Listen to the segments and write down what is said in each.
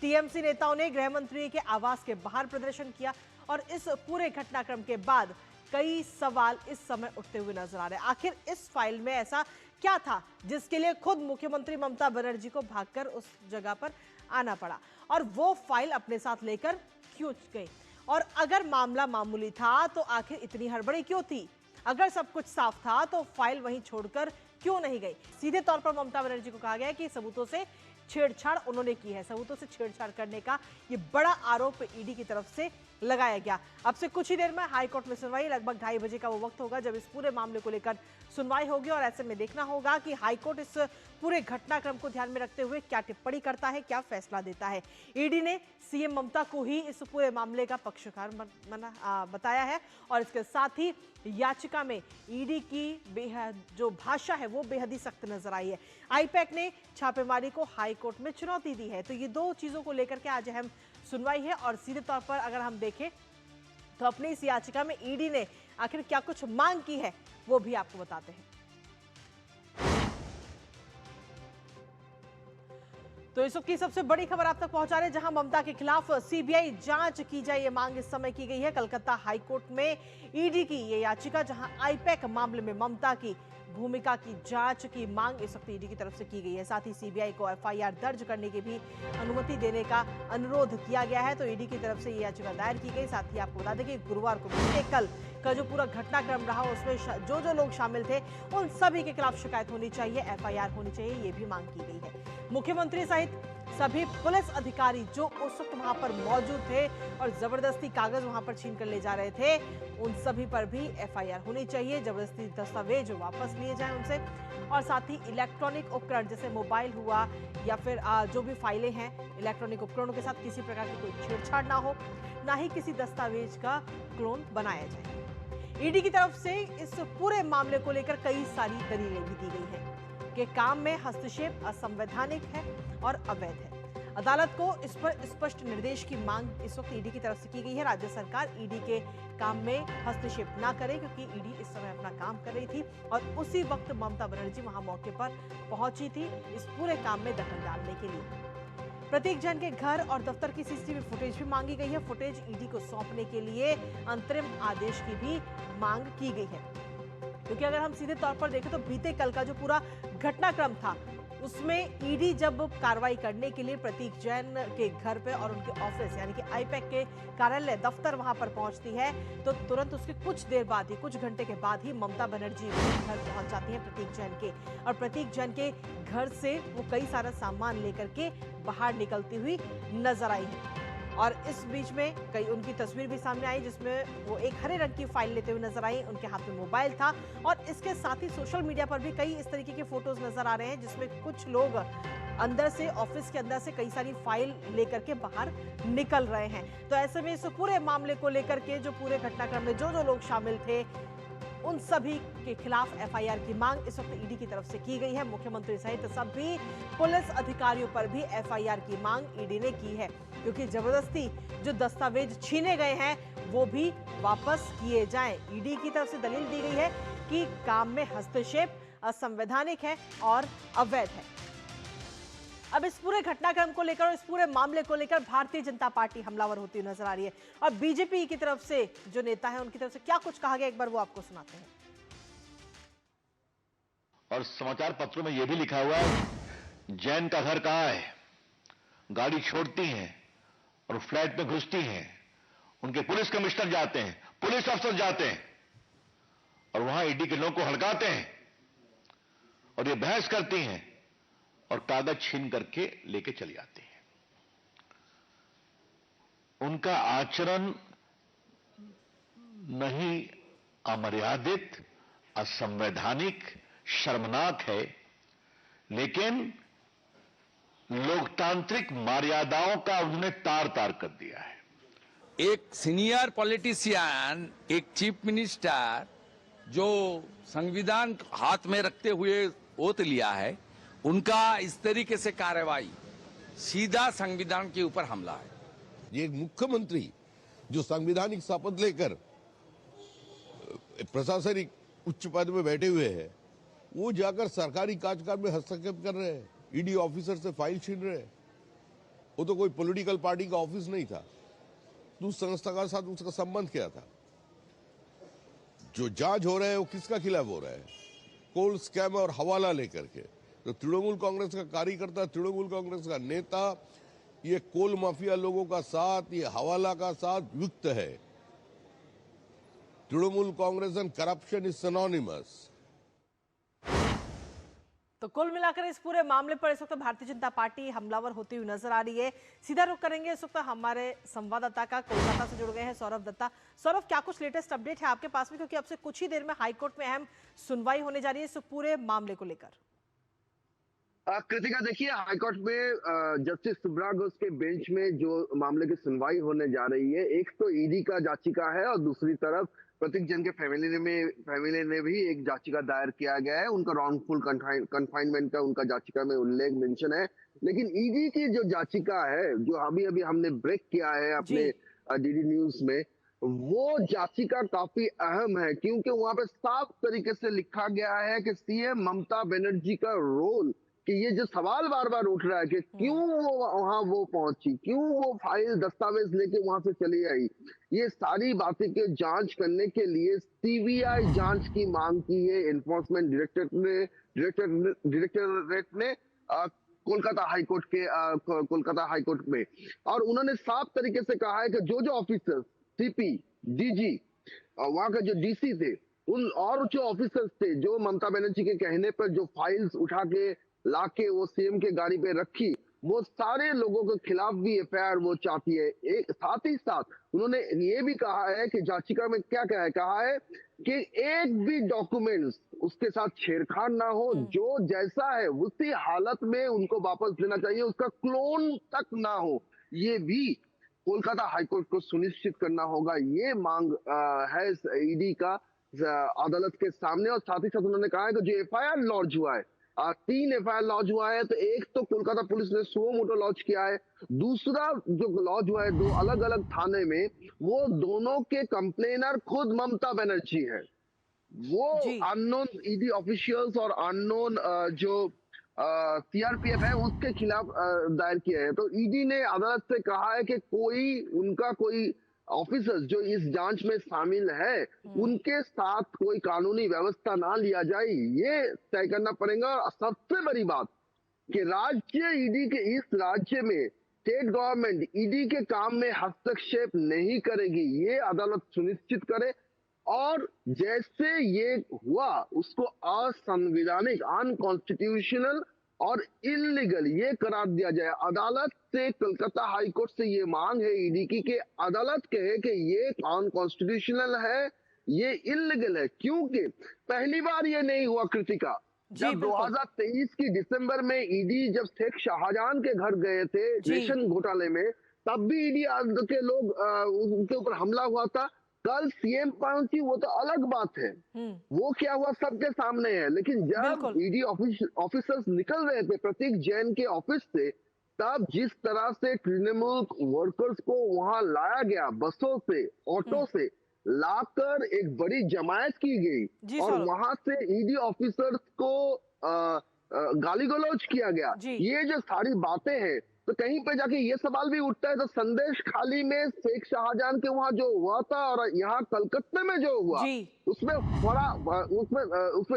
TMC नेताओं ने गृह मंत्री के आवास के बाहर प्रदर्शन किया और इस पूरे घटनाक्रम के बाद कई सवाल इस समय उठते हुए नजर आ रहे हैं। आखिर इस फाइल में ऐसा क्या था जिसके लिए खुद मुख्यमंत्री ममता बनर्जी को भागकर उस जगह पर आना पड़ा, और वो फाइल अपने साथ लेकर क्यों गए? और अगर मामला मामूली था तो आखिर इतनी हड़बड़ी क्यों थी? अगर सब कुछ साफ था तो फाइल वहीं छोड़कर क्यों नहीं गई? सीधे तौर पर ममता बनर्जी को कहा गया है कि सबूतों से छेड़छाड़ उन्होंने की है। सबूतों से छेड़छाड़ करने का ये बड़ा आरोप ईडी की तरफ से लगाया गया। अब से कुछ ही देर में हाईकोर्ट में सुनवाई, लगभग 2:30 बजे का वो वक्त होगा जब इस पूरे मामले को लेकर सुनवाई होगी, और ऐसे में देखना होगा कि हाईकोर्ट इस पूरे घटनाक्रम को ध्यान में रखते हुए क्या टिप्पणी करता है, क्या फैसला देता है। ईडी ने सीएम ममता को ही इस पूरे मामले का पक्षकार बताया है, और इसके साथ ही याचिका में ईडी की जो भाषा है वो बेहद ही सख्त नजर आई है। आईपैक ने छापेमारी को हाईकोर्ट में चुनौती दी है। तो ये दो चीजों को लेकर के आज अहम सुनवाई है, और सीधे तौर पर अगर हम देखें तो अपनी इस याचिका में ईडी ने आखिर क्या कुछ मांग की है वो भी आपको बताते हैं। तो इस वक्त की सबसे बड़ी खबर आप तक पहुंचा रहे हैं, जहां ममता के खिलाफ सीबीआई जांच की जाए, ये मांग इस समय की गई है। कलकत्ता हाईकोर्ट में ईडी की ये याचिका, जहां आईपैक मामले में ममता की भूमिका की जांच की मांग इस वक्त ईडी की तरफ से की गई है। साथ ही सीबीआई को एफआईआर दर्ज करने की भी अनुमति देने का अनुरोध किया गया है। तो ईडी की तरफ से ये याचिका दायर की गई। साथ ही आपको बता दें कि गुरुवार को कल का जो पूरा घटनाक्रम रहा उसमें जो लोग शामिल थे उन सभी के खिलाफ शिकायत होनी चाहिए, एफआईआर होनी चाहिए, ये भी मांग की गई है। मुख्यमंत्री सहित सभी पुलिस अधिकारी जो उस वक्त वहां पर मौजूद थे और जबरदस्ती कागज वहां पर छीन कर ले जा रहे थे, उन सभी पर भी एफआईआर होनी चाहिए। जबरदस्ती दस्तावेज वापस लिए जाएं उनसे, और साथ ही इलेक्ट्रॉनिक उपकरण जैसे मोबाइल हुआ या फिर जो भी फाइलें हैं, इलेक्ट्रॉनिक उपकरणों के साथ किसी प्रकार की कोई छेड़छाड़ ना हो, ना ही किसी दस्तावेज का क्लोन बनाया जाए। ईडी की तरफ से इस पूरे मामले को लेकर कई सारी दलीलें भी दी गई हैं कि काम में हस्तक्षेप असंवैधानिक है और अवैध है। अदालत को इस पर स्पष्ट निर्देश की मांग इस वक्त ईडी की तरफ से की गई है। राज्य सरकार ईडी के काम में हस्तक्षेप ना करे, क्योंकि ईडी इस समय अपना काम कर रही थी और उसी वक्त ममता बनर्जी वहां मौके पर पहुंची थी इस पूरे काम में दखल डालने के लिए। प्रतीक जैन के घर और दफ्तर की सीसीटीवी फुटेज भी मांगी गई है। फुटेज ईडी को सौंपने के लिए अंतरिम आदेश की भी मांग की गई है, क्योंकि अगर हम सीधे तौर पर देखें तो बीते कल का जो पूरा घटनाक्रम था उसमें ईडी जब कार्रवाई करने के लिए प्रतीक जैन के घर पे और उनके ऑफिस यानी कि आईपैक के कार्यालय दफ्तर वहां पर पहुंचती है, तो तुरंत उसके कुछ देर बाद ही, कुछ घंटे के बाद ही ममता बनर्जी घर पहुंच जाती है प्रतीक जैन के, और प्रतीक जैन के घर से वो कई सारा सामान लेकर के बाहर निकलती हुई नजर आई है। और इस बीच में कई उनकी तस्वीर भी सामने आई जिसमें वो एक हरे रंग की फाइल लेते हुए नजर आई, उनके हाथ में मोबाइल था, और इसके साथ ही सोशल मीडिया पर भी कई इस तरीके के फोटोज नजर आ रहे हैं जिसमें कुछ लोग अंदर से, ऑफिस के अंदर से कई सारी फाइल लेकर के बाहर निकल रहे हैं। तो ऐसे में इस पूरे मामले को लेकर के जो पूरे घटनाक्रम में जो लोग शामिल थे उन सभी के खिलाफ एफआईआर की मांग इस वक्त ईडी की तरफ से की गई है। मुख्यमंत्री सहित सभी पुलिस अधिकारियों पर भी एफआईआर की मांग ईडी ने की है, क्योंकि जबरदस्ती जो दस्तावेज छीने गए हैं वो भी वापस किए जाएं। ईडी की तरफ से दलील दी गई है कि काम में हस्तक्षेप असंवैधानिक है और अवैध है। अब इस पूरे घटनाक्रम को लेकर और इस पूरे मामले को लेकर भारतीय जनता पार्टी हमलावर होती हुई नजर आ रही है, और बीजेपी की तरफ से जो नेता है उनकी तरफ से क्या कुछ कहा गया, एक बार वो आपको सुनाते हैं। और समाचार पत्रों में यह भी लिखा हुआ है, जैन का घर कहां है, गाड़ी छोड़ती हैं और फ्लैट में घुसती हैं, उनके पुलिस कमिश्नर जाते हैं, पुलिस अफसर जाते हैं और वहां ईडी के लोगों को हड़काते हैं और ये बहस करती हैं और कागज छीन करके लेके चली जाती है। उनका आचरण नहीं अमर्यादित, असंवैधानिक, शर्मनाक है, लेकिन लोकतांत्रिक मर्यादाओं का उन्होंने तार तार कर दिया है। एक सीनियर पॉलिटिशियन, एक चीफ मिनिस्टर जो संविधान हाथ में रखते हुए ओथ लिया है, उनका इस तरीके से कार्रवाई सीधा संविधान के ऊपर हमला है। ये मुख्यमंत्री जो संवैधानिक शपथ लेकर प्रशासनिक उच्च पद में बैठे हुए हैं, वो जाकर सरकारी कामकाज में हस्तक्षेप कर रहे हैं, ईडी ऑफिसर से फाइल छीन रहे हैं। वो तो कोई पॉलिटिकल पार्टी का ऑफिस नहीं था। तो उस संस्था के साथ उसका संबंध क्या था? जो जांच हो रहा है वो किसका खिलाफ हो रहा है? कोल स्कैम और हवाला लेकर के। तो तृणमूल कांग्रेस का कार्यकर्ता, तृणमूल कांग्रेस का नेता ये कोल माफिया लोगों का साथ, ये हवाला का साथ युक्त है। Trinamool Congress and corruption is synonymous. तो कुल मिलाकर इस पूरे मामले पर इस वक्त भारतीय जनता पार्टी हमलावर होती हुई नजर आ रही है। सीधा रुख करेंगे इस वक्त हमारे संवाददाता का, कोलकाता से जुड़ गए हैं सौरभ दत्ता। सौरभ, क्या कुछ लेटेस्ट अपडेट है आपके पास में, क्योंकि अब से कुछ ही देर में हाईकोर्ट में अहम सुनवाई होने जा रही है इस पूरे मामले को लेकर? कृतिका, देखिए, हाईकोर्ट में जस्टिस सुब्रा घोष के बेंच में जो मामले की सुनवाई होने जा रही है, एक तो ईडी का याचिका है और दूसरी तरफ प्रतीक जैन के फैमिली ने भी एक याचिका दायर किया गया है। उनका रॉन्गफुल कन्फाइनमेंट का उनका याचिका में उल्लेख मेंशन है। लेकिन ईडी की जो याचिका है, जो अभी अभी हमने ब्रेक किया है अपने डीडी न्यूज में, वो याचिका काफी अहम है, क्योंकि वहां पे साफ तरीके से लिखा गया है कि सीएम ममता बनर्जी का रोल, कि ये जो सवाल बार बार उठ रहा है कि क्यों वो वहां वो पहुंची, क्यों वो फाइल दस्तावेज लेके वहां से चली आई, ये सारी बातें के जांच करने के लिए सीबीआई जांच की मांग की है एनफोर्समेंट डायरेक्टरेट ने कोलकाता हाईकोर्ट में। और उन्होंने साफ तरीके से कहा है कि जो ऑफिसर्स, सीपी, डीजी, वहां का जो डीसी थे, उन और जो ऑफिसर्स थे जो ममता बनर्जी के कहने पर जो फाइल्स उठा के लाके वो सीएम के गाड़ी पे रखी, वो सारे लोगों के खिलाफ भी एफआईआर वो चाहती है। एक साथ ही साथ उन्होंने ये भी कहा है कि याचिका में क्या कहा है कि एक भी डॉक्यूमेंट्स उसके साथ छेड़छाड़ ना हो, जो जैसा है उसी हालत में उनको वापस देना चाहिए, उसका क्लोन तक ना हो, ये भी कोलकाता हाईकोर्ट को सुनिश्चित करना होगा। ये मांग है ईडी का अदालत के सामने। और साथ ही साथ उन्होंने कहा है कि जो एफआईआर लॉन्च हुआ है, 3 एफआईआर लॉन्च हुआ है, तो एक तो कोलकाता पुलिस ने सुओ मोटो लॉन्च किया है, दूसरा जो लॉन्च हुआ है 2 अलग अलग थाने में, वो दोनों के कंप्लेनर खुद ममता बनर्जी है। वो अननोन ईडी ऑफिशियल्स और अननोन जो सीआरपीएफ है उसके खिलाफ दायर किया है। तो ईडी ने अदालत से कहा है कि उनका कोई ऑफिसर्स जो इस जांच में शामिल है, उनके साथ कोई कानूनी व्यवस्था ना लिया जाए, ये तय करना पड़ेगा। और सबसे बड़ी बात कि राज्य ईडी के इस राज्य में स्टेट गवर्नमेंट ईडी के काम में हस्तक्षेप नहीं करेगी, ये अदालत सुनिश्चित करे। और जैसे ये हुआ उसको असंवैधानिक, अनकॉन्स्टिट्यूशनल और इलीगल ये करार दिया जाए। अदालत से, कलकत्ता हाईकोर्ट से ये मांग है ईडी की कि अदालत कहे कि ये अनकॉन्स्टिट्यूशनल है, ये इलीगल है। क्योंकि पहली बार ये नहीं हुआ कृतिका, जब 2023 की दिसंबर में ईडी जब शेख शाहजहां के घर गए थे रेशन घोटाले में, तब भी ईडी के लोग उनके ऊपर हमला हुआ था। कल सीएम पहुंची, वो तो अलग बात है, वो क्या हुआ सबके सामने है। लेकिन जब ईडी ऑफिसर्स निकल रहे थे प्रतीक जैन के ऑफिस से, तब जिस तरह से तृणमूल वर्कर्स को वहां लाया गया, बसों से, ऑटो से लाकर एक बड़ी जमायत की गई और वहां से ईडी ऑफिसर्स को गाली गलौज किया गया, ये जो सारी बातें हैं, तो कहीं पे जाके ये सवाल भी उठता है, तो संदेश खाली में शेख शाहजहां के वहां जो हुआ था और यहाँ कलकत्ते में जो हुआ, उसमें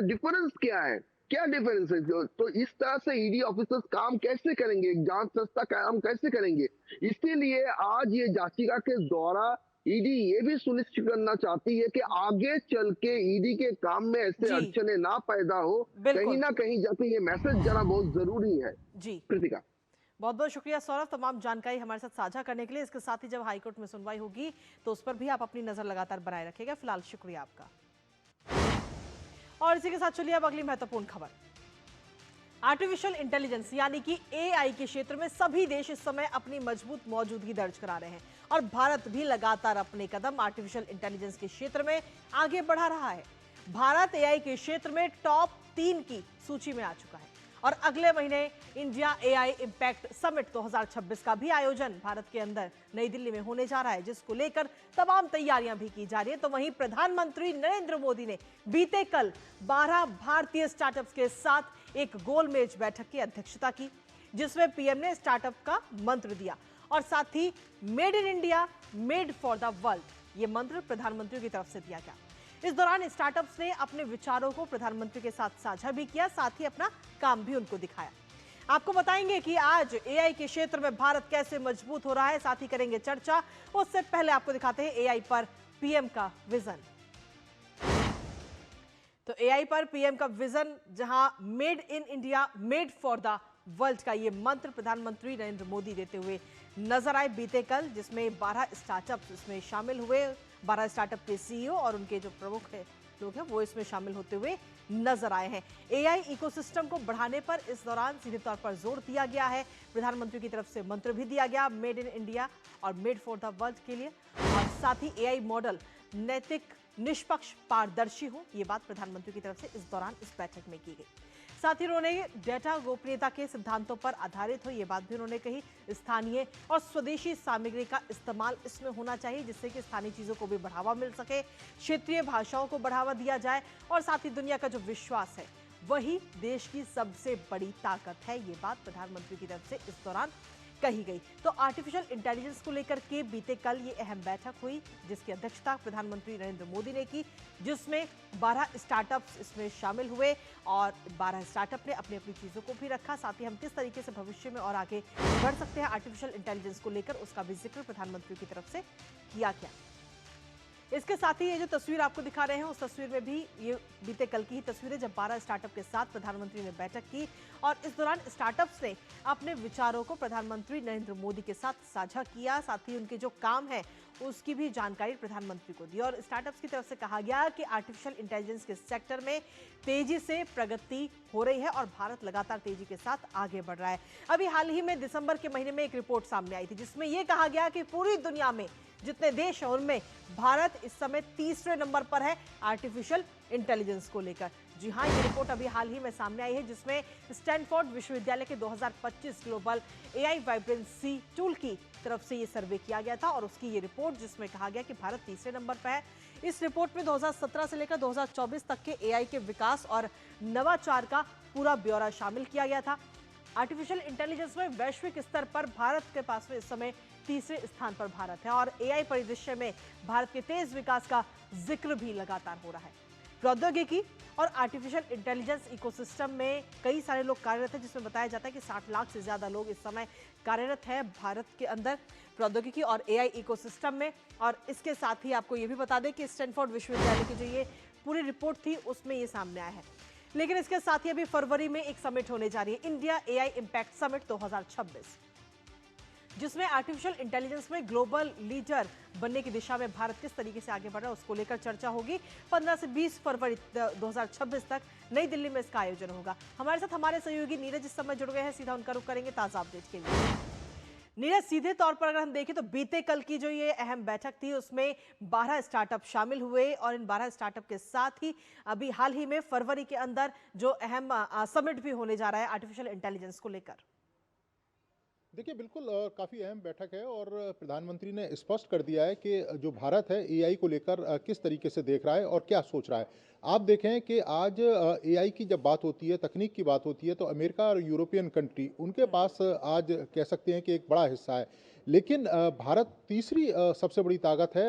डिफरेंस क्या है? क्या डिफरेंस है? तो इस तरह से ईडी ऑफिसर्स काम कैसे करेंगे, एक जांच संस्था काम कैसे करेंगे? इसीलिए आज ये याचिका के द्वारा ईडी ये भी सुनिश्चित करना चाहती है कि आगे चल के ईडी के काम में ऐसे अड़चने ना पैदा हो। कहीं ना कहीं जाके ये मैसेज जाना बहुत जरूरी है। जी कृतिका, बहुत बहुत शुक्रिया सौरभ, तमाम जानकारी हमारे साथ साझा करने के लिए। इसके साथ ही जब हाईकोर्ट में सुनवाई होगी तो उस पर भी आप अपनी नजर लगातार बनाए रखिएगा। फिलहाल शुक्रिया आपका। और इसी के साथ चलिए अब अगली महत्वपूर्ण खबर। आर्टिफिशियल इंटेलिजेंस यानी कि एआई के क्षेत्र में सभी देश इस समय अपनी मजबूत मौजूदगी दर्ज करा रहे हैं और भारत भी लगातार अपने कदम आर्टिफिशियल इंटेलिजेंस के क्षेत्र में आगे बढ़ा रहा है। भारत एआई के क्षेत्र में टॉप 3 की सूची में आ चुका है और अगले महीने इंडिया एआई इंपैक्ट समिट 2026 का भी आयोजन भारत के अंदर नई दिल्ली में होने जा रहा है, जिसको लेकर तमाम तैयारियां भी की जा रही है। तो वहीं प्रधानमंत्री नरेंद्र मोदी ने बीते कल 12 भारतीय स्टार्टअप्स के साथ एक गोलमेज बैठक की अध्यक्षता की, जिसमें पीएम ने स्टार्टअप का मंत्र दिया और साथ he made in India, made for the world, ये मंत्र प्रधानमंत्री की तरफ से दिया गया। इस दौरान स्टार्टअप्स ने अपने विचारों को प्रधानमंत्री के साथ साझा भी किया, साथ ही अपना काम भी उनको दिखाया। आपको बताएंगे कि आज एआई के क्षेत्र में भारत कैसे मजबूत हो रहा है, साथ ही करेंगे चर्चा। उससे पहले आपको दिखाते हैं एआई पर पीएम का विजन। तो एआई पर पीएम का विजन, जहां made in India, made for the world का ये मंत्र प्रधानमंत्री नरेंद्र मोदी देते हुए नजर आए बीते कल, जिसमें 12 स्टार्टअप इसमें शामिल हुए। 12 स्टार्टअप के सीईओ और उनके जो प्रमुख लोग हैं वो इसमें शामिल होते हुए नजर आए हैं। एआई इकोसिस्टम को बढ़ाने पर इस दौरान सीधे तौर पर जोर दिया गया है। प्रधानमंत्री की तरफ से मंत्र भी दिया गया मेड इन इंडिया और मेड फॉर द वर्ल्ड के लिए, और साथ ही एआई मॉडल नैतिक, निष्पक्ष, पारदर्शी हो, ये बात प्रधानमंत्री की तरफ से इस दौरान इस बैठक में की गई। साथ ही उन्होंने डेटा गोपनीयता के सिद्धांतों पर आधारित हो, ये बात भी उन्होंने कही। स्थानीय और स्वदेशी सामग्री का इस्तेमाल इसमें होना चाहिए, जिससे कि स्थानीय चीजों को भी बढ़ावा मिल सके, क्षेत्रीय भाषाओं को बढ़ावा दिया जाए, और साथ ही दुनिया का जो विश्वास है वही देश की सबसे बड़ी ताकत है, ये बात प्रधानमंत्री की तरफ से इस दौरान कही गई। तो आर्टिफिशियल इंटेलिजेंस को लेकर के बीते कल ये अहम बैठक हुई, जिसकी अध्यक्षता प्रधानमंत्री नरेंद्र मोदी ने की, जिसमें 12 स्टार्टअप्स इसमें शामिल हुए और 12 स्टार्टअप ने अपनी अपनी चीजों को भी रखा। साथ ही हम किस तरीके से भविष्य में और आगे बढ़ सकते हैं आर्टिफिशियल इंटेलिजेंस को लेकर, उसका भी जिक्र प्रधानमंत्री की तरफ से किया गया। इसके साथ ही ये जो तस्वीर आपको दिखा रहे हैं, उस तस्वीर में भी ये बीते कल की ही तस्वीर है, जब 12 स्टार्टअप के साथ प्रधानमंत्री ने बैठक की और इस दौरान स्टार्टअप्स ने अपने विचारों को प्रधानमंत्री नरेंद्र मोदी के साथ साझा किया। साथ ही उनके जो काम है उसकी भी जानकारी प्रधानमंत्री को दी और स्टार्टअप्स की तरफ से कहा गया कि आर्टिफिशियल इंटेलिजेंस के सेक्टर में तेजी से प्रगति हो रही है और भारत लगातार तेजी के साथ आगे बढ़ रहा है। अभी हाल ही में दिसंबर के महीने में एक रिपोर्ट सामने आई थी, जिसमें यह कहा गया कि पूरी दुनिया में जितने देश हैं उनमें भारत इस समय तीसरे नंबर पर है आर्टिफिशियल इंटेलिजेंस को लेकर। जी हाँ, ये रिपोर्ट अभी हाल ही में सामने आई है, जिसमें स्टैनफोर्ड विश्वविद्यालय के 2025 ग्लोबल एआई वाइब्रेंसी टूल की तरफ से ये सर्वे किया गया था और उसकी ये रिपोर्ट, जिसमें कहा गया कि भारत तीसरे नंबर पर है। इस रिपोर्ट में 2017 से लेकर 2024 तक के एआई के विकास और नवाचार का पूरा ब्यौरा शामिल किया गया था। आर्टिफिशियल इंटेलिजेंस में वैश्विक स्तर पर भारत के पास में इस समय तीसरे स्थान पर भारत है और एआई परिदृश्य में भारत के तेज विकास का जिक्र भी लगातार हो रहा है। प्रौद्योगिकी और आर्टिफिशियल इंटेलिजेंस इकोसिस्टम में कई सारे लोग कार्यरत हैं, जिसमें बताया जाता है कि 60 लाख से ज्यादा लोग इस समय कार्यरत हैं भारत के अंदर प्रौद्योगिकी और एआई इकोसिस्टम में। और इसके साथ ही आपको ये भी बता दें कि स्टैनफोर्ड विश्वविद्यालय की जो ये पूरी रिपोर्ट थी उसमें ये सामने आया है। लेकिन इसके साथ ही अभी फरवरी में एक समिट होने जा रही है, इंडिया एआई इम्पैक्ट समिट 2026, जिसमें आर्टिफिशियल इंटेलिजेंस में ग्लोबल लीडर बनने की दिशा में भारत किस तरीके से आगे बढ़ रहा है उसको लेकर चर्चा होगी। 15 से 20 फरवरी 2026 तक नई दिल्ली में इसका आयोजन होगा। हमारे साथ हमारे सहयोगी नीरज इस समय जुड़ गए हैं, सीधा उनका रुख करेंगे ताजा अपडेट के लिए। नीरज, सीधे तौर पर अगर हम देखें तो बीते कल की जो ये अहम बैठक थी उसमें 12 स्टार्टअप शामिल हुए और इन 12 स्टार्टअप के साथ ही अभी हाल ही में फरवरी के अंदर जो अहम समिट भी होने जा रहा है आर्टिफिशियल इंटेलिजेंस को लेकर। देखिए, बिल्कुल काफ़ी अहम बैठक है और प्रधानमंत्री ने स्पष्ट कर दिया है कि जो भारत है एआई को लेकर किस तरीके से देख रहा है और क्या सोच रहा है। आप देखें कि आज एआई की जब बात होती है, तकनीक की बात होती है, तो अमेरिका और यूरोपियन कंट्री उनके पास आज कह सकते हैं कि एक बड़ा हिस्सा है, लेकिन भारत तीसरी सबसे बड़ी ताकत है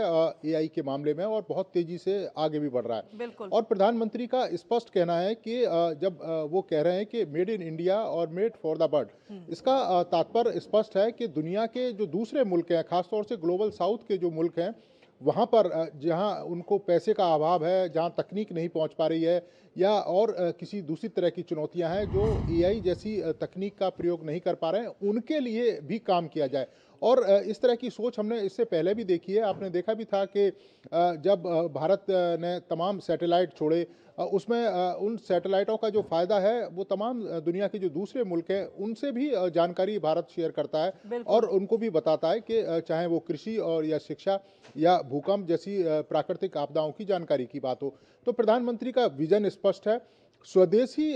एआई के मामले में और बहुत तेजी से आगे भी बढ़ रहा है। बिल्कुल। और प्रधानमंत्री का स्पष्ट कहना है कि जब वो कह रहे हैं कि मेड इन इंडिया और मेड फॉर द वर्ल्ड, इसका तात्पर्य स्पष्ट है कि दुनिया के जो दूसरे मुल्क हैं, खासतौर से ग्लोबल साउथ के जो मुल्क हैं, वहाँ पर जहाँ उनको पैसे का अभाव है, जहाँ तकनीक नहीं पहुँच पा रही है या और किसी दूसरी तरह की चुनौतियाँ हैं जो एआई जैसी तकनीक का प्रयोग नहीं कर पा रहे हैं, उनके लिए भी काम किया जाए। और इस तरह की सोच हमने इससे पहले भी देखी है। आपने देखा भी था कि जब भारत ने तमाम सैटेलाइट छोड़े, उसमें उन सैटेलाइटों का जो फ़ायदा है वो तमाम दुनिया के जो दूसरे मुल्क हैं उनसे भी जानकारी भारत शेयर करता है और उनको भी बताता है कि चाहे वो कृषि और या शिक्षा या भूकंप जैसी प्राकृतिक आपदाओं की जानकारी की बात हो। तो प्रधानमंत्री का विजन स्पष्ट है, स्वदेशी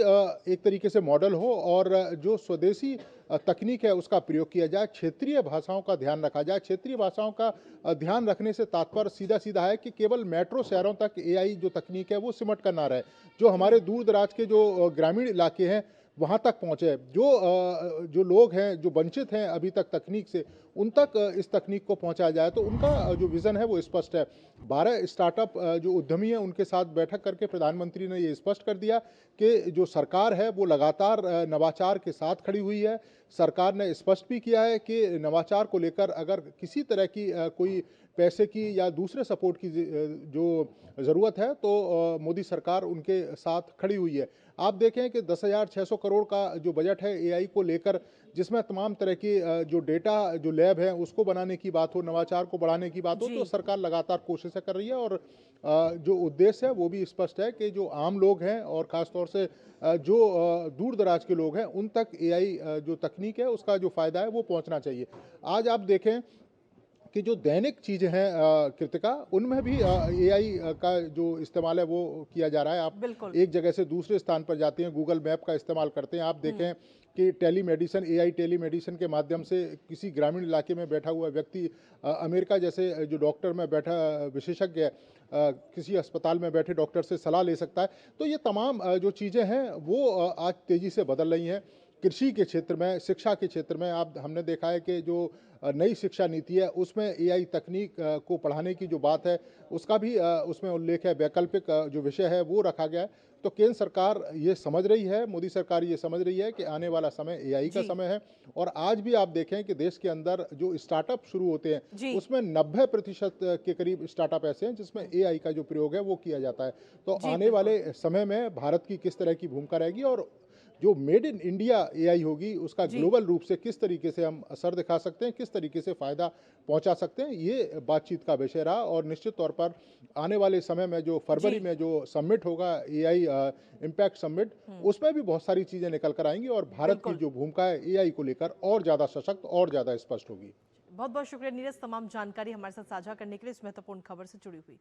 एक तरीके से मॉडल हो और जो स्वदेशी तकनीक है उसका प्रयोग किया जाए, क्षेत्रीय भाषाओं का ध्यान रखा जाए। क्षेत्रीय भाषाओं का ध्यान रखने से तात्पर्य सीधा सीधा है कि केवल मेट्रो शहरों तक एआई जो तकनीक है वो सिमट कर ना रहे। जो हमारे दूर दराज के जो ग्रामीण इलाके हैं वहाँ तक पहुँचे। जो लोग हैं, जो वंचित हैं अभी तक तकनीक से, उन तक इस तकनीक को पहुँचाया जाए, तो उनका जो विज़न है वो स्पष्ट है। 12 स्टार्टअप जो उद्यमी हैं उनके साथ बैठक करके प्रधानमंत्री ने ये स्पष्ट कर दिया कि जो सरकार है वो लगातार नवाचार के साथ खड़ी हुई है। सरकार ने स्पष्ट भी किया है कि नवाचार को लेकर अगर किसी तरह की कोई पैसे की या दूसरे सपोर्ट की जो ज़रूरत है तो मोदी सरकार उनके साथ खड़ी हुई है। आप देखें कि 10,600 करोड़ का जो बजट है एआई को लेकर, जिसमें तमाम तरह की जो डेटा जो लैब है उसको बनाने की बात हो, नवाचार को बढ़ाने की बात हो, जी। तो सरकार लगातार कोशिशें कर रही है। और जो उद्देश्य है वो भी स्पष्ट है कि जो आम लोग हैं और ख़ासतौर से जो दूर दराज के लोग हैं उन तक एआई जो तकनीक है उसका जो फ़ायदा है वो पहुंचना चाहिए। आज आप देखें कि जो दैनिक चीज़ें हैं कृतिका, उनमें भी एआई का जो इस्तेमाल है वो किया जा रहा है। आप बिल्कुल। एक जगह से दूसरे स्थान पर जाते हैं, गूगल मैप का इस्तेमाल करते हैं। आप देखें कि टेलीमेडिसिन, एआई टेलीमेडिसिन के माध्यम से किसी ग्रामीण इलाके में बैठा हुआ व्यक्ति अमेरिका जैसे जो डॉक्टर में बैठा विशेषज्ञ है, किसी अस्पताल में बैठे डॉक्टर से सलाह ले सकता है। तो ये तमाम जो चीज़ें हैं वो आज तेज़ी से बदल रही हैं। कृषि के क्षेत्र में, शिक्षा के क्षेत्र में हमने देखा है कि जो नई शिक्षा नीति है उसमें एआई तकनीक को पढ़ाने की जो बात है उसका भी उसमें उल्लेख है। वैकल्पिक जो विषय है वो रखा गया है। तो केंद्र सरकार ये समझ रही है, मोदी सरकार ये समझ रही है कि आने वाला समय एआई का जी। समय है। और आज भी आप देखें कि देश के अंदर जो स्टार्टअप शुरू होते जी। हैं उसमें 90% के करीब स्टार्टअप ऐसे हैं जिसमें एआई का जो प्रयोग है वो किया जाता है। तो जी, आने बिल्कुल। वाले समय में भारत की किस तरह की भूमिका रहेगी और जो मेड इन इंडिया एआई होगी उसका जी। ग्लोबल रूप से किस तरीके से हम असर दिखा सकते हैं, किस तरीके से फ़ायदा पहुंचा सकते हैं, ये बातचीत का विषय रहा। और निश्चित तौर पर आने वाले समय में जो फरवरी जी। में जो समिट होगा एआई इम्पैक्ट समिट, उसमें भी बहुत सारी चीज़ें निकल कर आएंगी और भारत की बिल्कुल। जो भूमिका है एआई को लेकर और ज़्यादा सशक्त और ज़्यादा स्पष्ट होगी। बहुत बहुत शुक्रिया नीरज, तमाम जानकारी हमारे साथ साझा करने के लिए, इस महत्वपूर्ण खबर से जुड़ी हुई।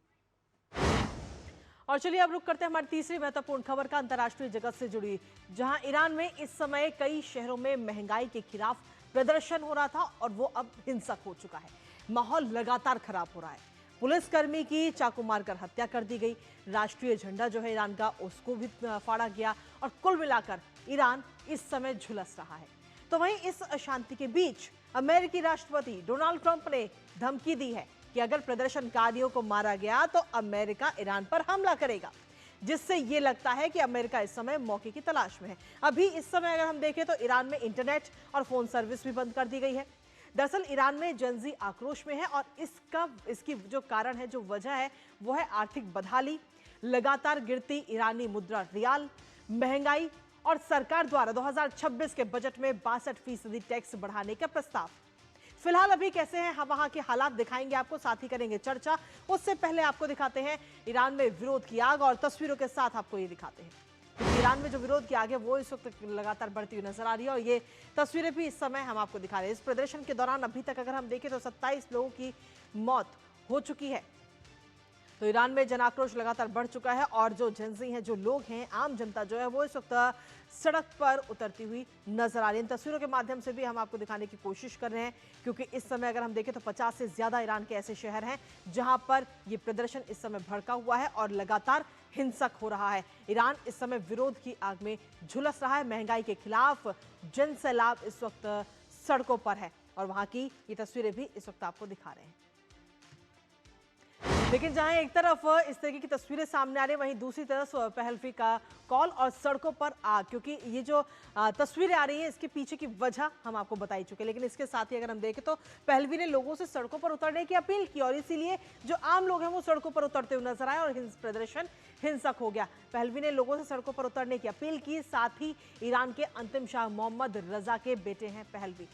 और चलिए अब रुक करते हैं हमारी तीसरी महत्वपूर्ण खबर का, अंतर्राष्ट्रीय जगत से जुड़ी, जहां ईरान में इस समय कई शहरों में महंगाई के खिलाफ प्रदर्शन हो रहा था और वो अब हिंसक हो चुका है। माहौल लगातार खराब हो रहा है। पुलिसकर्मी की चाकू मारकर हत्या कर दी गई। राष्ट्रीय झंडा जो है ईरान का उसको भी फाड़ा गया और कुल मिलाकर ईरान इस समय झुलस रहा है। तो वहीं इस अशांति के बीच अमेरिकी राष्ट्रपति डोनाल्ड ट्रंप ने धमकी दी है कि अगर प्रदर्शनकारियों को मारा गया तो अमेरिका ईरान पर हमला करेगा, जिससे ये लगता है कि अमेरिका इस समय मौके की तलाश में है। अभी इस समय अगर हम देखें तो ईरान में इंटरनेट और फोन सर्विस भी बंद कर दी गई है। दरअसल ईरान में जनजी आक्रोश में है और इसकी जो कारण है, जो वजह है, वो है आर्थिक बदहाली, लगातार गिरती ईरानी मुद्रा रियाल, महंगाई और सरकार द्वारा 2026 के बजट में 62% टैक्स बढ़ाने का प्रस्ताव। फिलहाल अभी कैसे हैं वहां के हालात दिखाएंगे आपको, साथ ही करेंगे चर्चा। उससे पहले आपको दिखाते हैं ईरान में विरोध की आग और तस्वीरों के साथ आपको ये दिखाते हैं क्योंकि ईरान में जो विरोध की आग है वो इस वक्त लगातार बढ़ती हुई नजर आ रही है और ये तस्वीरें भी इस समय हम आपको दिखा रहे हैं। इस प्रदर्शन के दौरान अभी तक अगर हम देखें तो 27 लोगों की मौत हो चुकी है। तो ईरान में जन आक्रोश लगातार बढ़ चुका है और जो जेंजी हैं, जो लोग हैं, आम जनता जो है वो इस वक्त सड़क पर उतरती हुई नजर आ रही है। इन तस्वीरों के माध्यम से भी हम आपको दिखाने की कोशिश कर रहे हैं क्योंकि इस समय अगर हम देखें तो 50 से ज्यादा ईरान के ऐसे शहर हैं जहां पर ये प्रदर्शन इस समय भड़का हुआ है और लगातार हिंसक हो रहा है। ईरान इस समय विरोध की आग में झुलस रहा है। महंगाई के खिलाफ जन सैलाब इस वक्त सड़कों पर है और वहां की ये तस्वीरें भी इस वक्त आपको दिखा रहे हैं। लेकिन जहां एक तरफ इस तरीके की तस्वीरें सामने आ रही है, वहीं दूसरी तरफ पहलवी का कॉल और सड़कों पर आग। क्योंकि ये जो तस्वीरें आ रही हैं इसके पीछे की वजह हम आपको बता ही चुके, लेकिन इसके साथ ही अगर हम देखें तो पहलवी ने लोगों से सड़कों पर उतरने की अपील की और इसीलिए जो आम लोग हैं वो सड़कों पर उतरते हुए नजर आए और प्रदर्शन हिंसक हो गया। पहलवी ने लोगों से सड़कों पर उतरने की अपील की, साथ ही ईरान के अंतिम शाह मोहम्मद रजा के बेटे हैं पहलवी।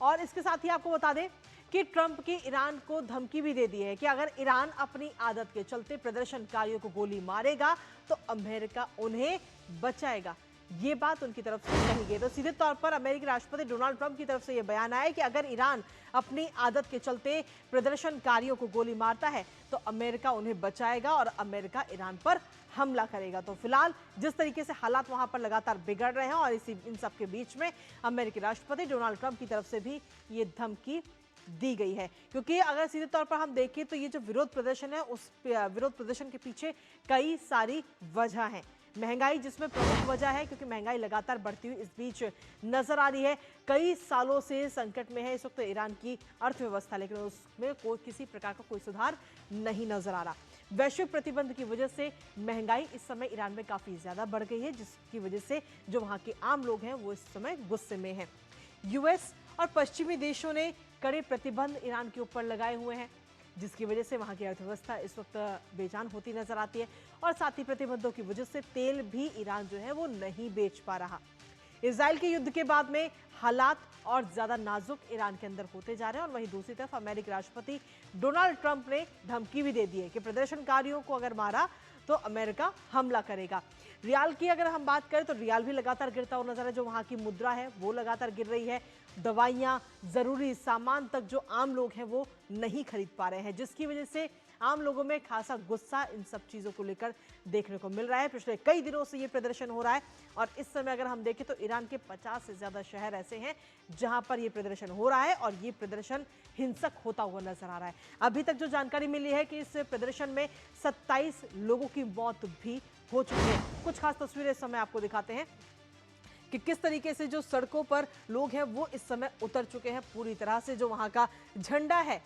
और इसके साथ ही आपको बता दें कि ट्रंप की ईरान को धमकी भी दे दी है कि अगर ईरान अपनी आदत के चलते प्रदर्शनकारियों को गोली मारेगा तो अमेरिका उन्हें बचाएगा। ये बात उनकी तरफ से कही गई। तो सीधे तौर पर अमेरिकी राष्ट्रपति डोनाल्ड ट्रंप की तरफ से यह बयान आया कि अगर ईरान अपनी आदत के चलते प्रदर्शनकारियों को गोली मारता है तो अमेरिका उन्हें बचाएगा और अमेरिका ईरान पर हमला करेगा। तो फिलहाल जिस तरीके से हालात वहां पर लगातार बिगड़ रहे हैं और इन सब के बीच में अमेरिकी राष्ट्रपति डोनाल्ड ट्रंप की तरफ से भी ये धमकी दी गई है। क्योंकि अगर सीधे तौर पर हम देखें तो ये जो विरोध प्रदर्शन है उस विरोध प्रदर्शन के पीछे कई सारी वजह हैं। महंगाई जिसमें प्रमुख वजह है, क्योंकि महंगाई लगातार बढ़ती हुई इस बीच नजर आ रही है। कई सालों से संकट में है इस वक्त ईरान की अर्थव्यवस्था, लेकिन उसमें किसी प्रकार का कोई सुधार नहीं नजर आ रहा। वैश्विक प्रतिबंध की वजह से महंगाई इस समय ईरान में काफी ज्यादा बढ़ गई है, जिसकी वजह से जो वहां के आम लोग हैं वो इस समय गुस्से में हैं। यूएस और पश्चिमी देशों ने कड़े प्रतिबंध ईरान के ऊपर लगाए हुए हैं, जिसकी वजह से वहां की अर्थव्यवस्था इस वक्त बेजान होती नजर आती है, और साथ ही प्रतिबंधों की वजह से तेल भी ईरान जो है वो नहीं बेच पा रहा। इजराइल के युद्ध के बाद में हालात और ज्यादा नाजुक ईरान के अंदर होते जा रहे हैं, और वहीं दूसरी तरफ अमेरिकी राष्ट्रपति डोनाल्ड ट्रंप ने धमकी भी दे दी है कि प्रदर्शनकारियों को अगर मारा तो अमेरिका हमला करेगा। रियाल की अगर हम बात करें तो रियाल भी लगातार गिरता हुआ नजर है, जो वहां की मुद्रा है वो लगातार गिर रही है। दवाइयां, जरूरी सामान तक जो आम लोग हैं वो नहीं खरीद पा रहे हैं, जिसकी वजह से आम लोगों में खासा गुस्सा इन सब चीजों को लेकर देखने को मिल रहा है। पिछले कई दिनों से ये प्रदर्शन हो रहा है, और इस समय अगर हम देखें तो ईरान के 50 से ज्यादा शहर ऐसे हैं जहां पर ये प्रदर्शन हो रहा है, और ये प्रदर्शन हिंसक होता हुआ नजर आ रहा है। अभी तक जो जानकारी मिली है कि इस प्रदर्शन में 27 लोगों की मौत भी हो चुकी है। कुछ खास तस्वीरें इस समय आपको दिखाते हैं कि किस तरीके से जो सड़कों पर लोग हैं वो इस समय उतर चुके हैं पूरी तरह से। जो वहां का झंडा है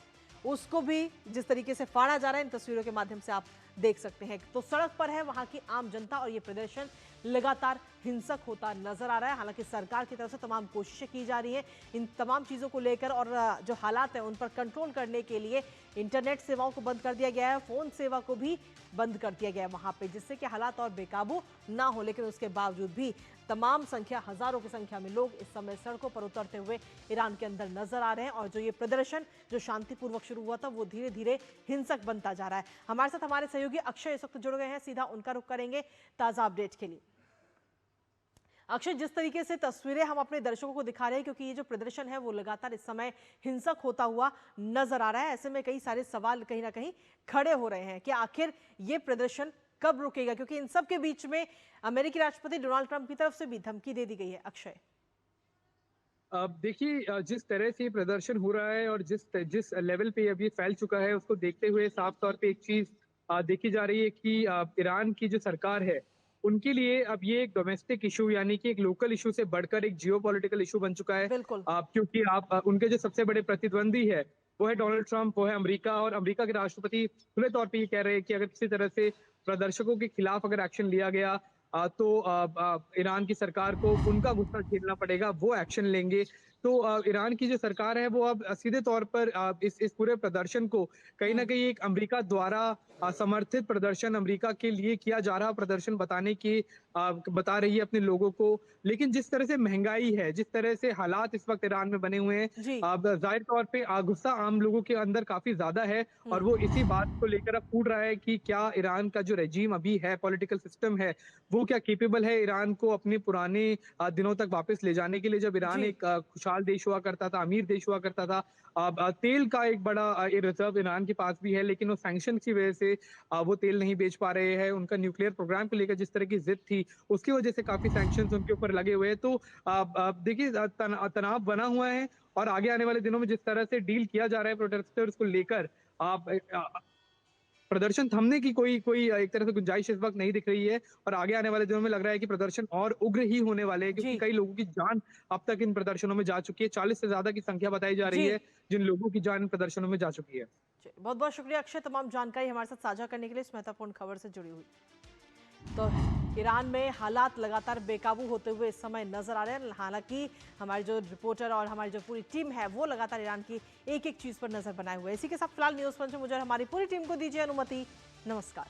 उसको भी जिस तरीके से फाड़ा जा रहा है, इन तस्वीरों के माध्यम से आप देख सकते हैं। तो सड़क पर है वहां की आम जनता, और ये प्रदर्शन लगातार हिंसक होता नजर आ रहा है। हालांकि सरकार की तरफ से तमाम कोशिशें की जा रही हैं इन तमाम चीज़ों को लेकर, और जो हालात हैं उन पर कंट्रोल करने के लिए इंटरनेट सेवाओं को बंद कर दिया गया है, फ़ोन सेवा को भी बंद कर दिया गया है वहाँ पे, जिससे कि हालात और बेकाबू ना हो। लेकिन उसके बावजूद भी तमाम संख्या, हजारों की संख्या में लोग इस समय सड़कों पर उतरते हुए ईरान के अंदर नजर आ रहे हैं, और जो ये प्रदर्शन जो शांतिपूर्वक शुरू हुआ था वो धीरे धीरे हिंसक बनता जा रहा है। हमारे साथ हमारे सहयोगी अक्षय इस वक्त जुड़ गए हैं, सीधा उनका रुख करेंगे ताजा अपडेट के लिए। अक्षय, जिस तरीके से तस्वीरें हम अपने दर्शकों को दिखा रहे हैं, क्योंकि ये जो प्रदर्शन है वो लगातार इस समय हिंसक होता हुआ नजर आ रहा है, ऐसे में कई सारे सवाल कहीं ना कहीं खड़े हो रहे हैं कि आखिर ये प्रदर्शन कब रुकेगा, क्योंकि इन सब के बीच में अमेरिकी राष्ट्रपति डोनाल्ड ट्रंप की तरफ से भी धमकी दे दी गई है। अक्षय, देखिए, जिस तरह से प्रदर्शन हो रहा है और जिस लेवल पे अभी फैल चुका है, उसको देखते हुए साफ तौर पे एक चीज देखी जा रही है कि ईरान की जो सरकार है उनके लिए अब ये एक डोमेस्टिक इशू, यानी कि एक लोकल इशू से बढ़कर एक जियोपॉलिटिकल इशू बन चुका है। बिल्कुल। क्योंकि उनके जो सबसे बड़े प्रतिद्वंदी है वो है डोनाल्ड ट्रंप, वो है अमेरिका, और अमेरिका के राष्ट्रपति खुले तौर पे ये कह रहे हैं कि अगर किसी तरह से प्रदर्शकों के खिलाफ अगर एक्शन लिया गया तो ईरान की सरकार को उनका गुस्सा झेलना पड़ेगा, वो एक्शन लेंगे। तो ईरान की जो सरकार है वो अब सीधे तौर पर इस पूरे प्रदर्शन को कहीं ना कहीं एक अमेरिका द्वारा समर्थित प्रदर्शन, अमेरिका के लिए किया जा रहा प्रदर्शन बता रही है अपने लोगों को। लेकिन जिस तरह से महंगाई है, जिस तरह से हालात इस वक्त ईरान में बने हुए हैं, जाहिर तौर पे गुस्सा आम लोगों के अंदर काफी ज्यादा है, और वो इसी बात को लेकर अब फूट रहा है कि क्या ईरान का जो रेजीम अभी है, पॉलिटिकल सिस्टम है, वो क्या केपेबल है ईरान को अपने पुराने दिनों तक वापस ले जाने के लिए, जब ईरान एक खुशहाल देश हुआ करता था, अमीर देश हुआ करता था। तेल का एक बड़ा रिजर्व ईरान के पास भी है, लेकिन वो सैंक्शन की वजह से वो तेल नहीं बेच पा रहे हैं। उनका न्यूक्लियर प्रोग्राम को लेकर जिस तरह की जिद थी, उसकी वजह से काफी सैंक्शंस उनके ऊपर लगे हुए हैं। तो देखिए, तनाव बना हुआ है, और आगे आने वाले दिनों में जिस तरह से डील किया जा रहा है प्रोटेस्टर्स को लेकर, प्रदर्शन थमने की कोई एक तरह से गुंजाइश इस वक्त नहीं दिख रही है, और आगे आने वाले दिनों में लग रहा है कि प्रदर्शन और उग्र ही होने वाले हैं, क्योंकि कई लोगों की जान अब तक इन प्रदर्शनों में जा चुकी है। 40 से ज्यादा की संख्या बताई जा रही है जिन लोगों की जान इन प्रदर्शनों में जा चुकी है। बहुत बहुत शुक्रिया अक्षय, तमाम जानकारी हमारे साथ साझा करने के लिए, इस महत्वपूर्ण खबर से जुड़ी हुई। तो ईरान में हालात लगातार बेकाबू होते हुए इस समय नजर आ रहे हैं। हालांकि हमारे जो रिपोर्टर और हमारी जो पूरी टीम है वो लगातार ईरान की एक एक चीज पर नजर बनाए हुए है। इसी के साथ फिलहाल न्यूज़ पंच में मुझे और हमारी पूरी टीम को दीजिए अनुमति। नमस्कार।